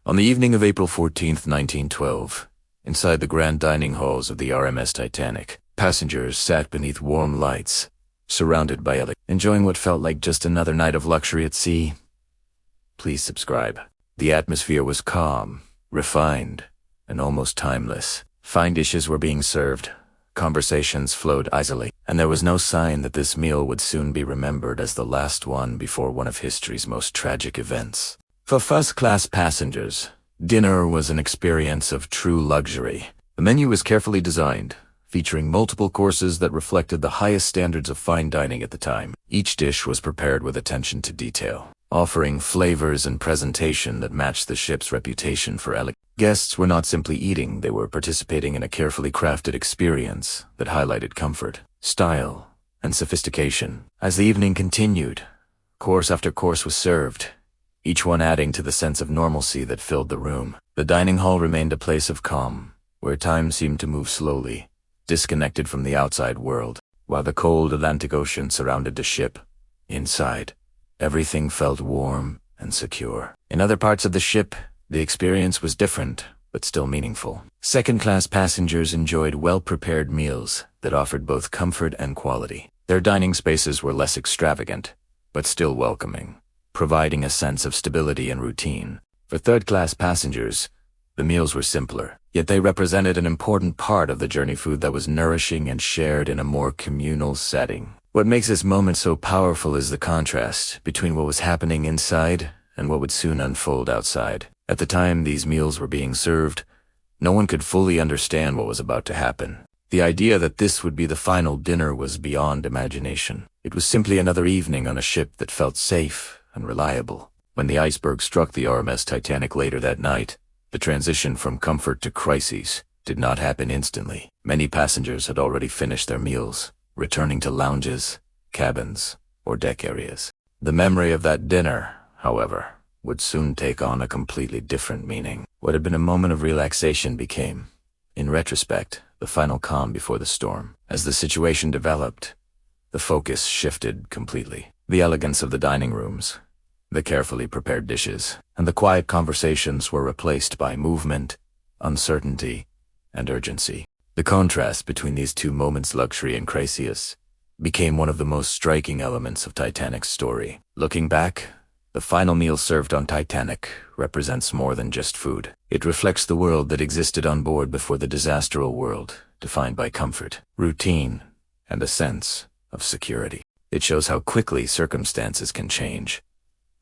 On the evening of April 14th, 1912, inside the grand dining halls of the RMS Titanic, passengers sat beneath warm lights, surrounded by others, enjoying what felt like just another night of luxury at sea. Please subscribe. The atmosphere was calm, refined, and almost timeless. Fine dishes were being served, conversations flowed easily, and there was no sign that this meal would soon be remembered as the last one before one of history's most tragic events. For first-class passengers, dinner was an experience of true luxury. The menu was carefully designed, featuring multiple courses that reflected the highest standards of fine dining at the time. Each dish was prepared with attention to detail, offering flavors and presentation that matched the ship's reputation for elegance. Guests were not simply eating, they were participating in a carefully crafted experience that highlighted comfort, style, and sophistication. As the evening continued, course after course was served, each one adding to the sense of normalcy that filled the room. The dining hall remained a place of calm, where time seemed to move slowly, disconnected from the outside world. While the cold Atlantic Ocean surrounded the ship, inside, everything felt warm and secure. In other parts of the ship, the experience was different, but still meaningful. Second-class passengers enjoyed well-prepared meals that offered both comfort and quality. Their dining spaces were less extravagant, but still welcoming, providing a sense of stability and routine. For third-class passengers, the meals were simpler, yet they represented an important part of the journey, food that was nourishing and shared in a more communal setting. What makes this moment so powerful is the contrast between what was happening inside and what would soon unfold outside. At the time these meals were being served, no one could fully understand what was about to happen. The idea that this would be the final dinner was beyond imagination. It was simply another evening on a ship that felt safe and reliable. When the iceberg struck the RMS Titanic later that night, the transition from comfort to crises did not happen instantly. Many passengers had already finished their meals, returning to lounges, cabins, or deck areas. The memory of that dinner, however, would soon take on a completely different meaning. What had been a moment of relaxation became, in retrospect, the final calm before the storm. As the situation developed, the focus shifted completely. The elegance of the dining rooms, the carefully prepared dishes, and the quiet conversations were replaced by movement, uncertainty, and urgency. The contrast between these two moments, luxury and crisis, became one of the most striking elements of Titanic's story. Looking back, the final meal served on Titanic represents more than just food. It reflects the world that existed on board before the disastrous world, defined by comfort, routine, and a sense of security. It shows how quickly circumstances can change,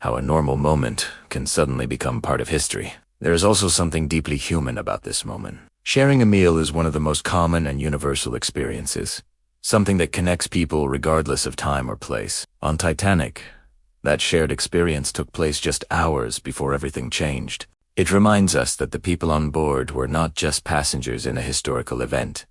how a normal moment can suddenly become part of history. There is also something deeply human about this moment. Sharing a meal is one of the most common and universal experiences, something that connects people regardless of time or place. On Titanic, that shared experience took place just hours before everything changed. It reminds us that the people on board were not just passengers in a historical event.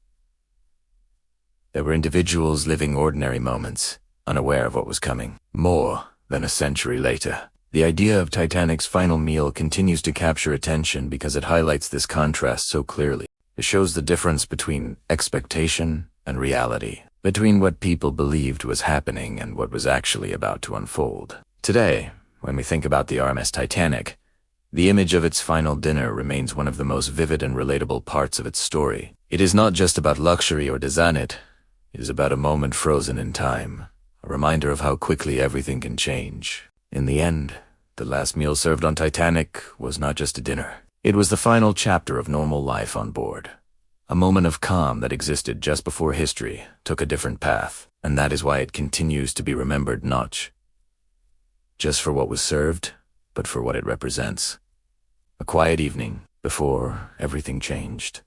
They were individuals living ordinary moments, unaware of what was coming. More than a century later, the idea of Titanic's final meal continues to capture attention because it highlights this contrast so clearly. It shows the difference between expectation and reality, between what people believed was happening and what was actually about to unfold. Today, when we think about the RMS Titanic, the image of its final dinner remains one of the most vivid and relatable parts of its story. It is not just about luxury or design, it is about a moment frozen in time, a reminder of how quickly everything can change. In the end, the last meal served on Titanic was not just a dinner. It was the final chapter of normal life on board. A moment of calm that existed just before history took a different path, and that is why it continues to be remembered not just for what was served, but for what it represents. A quiet evening before everything changed.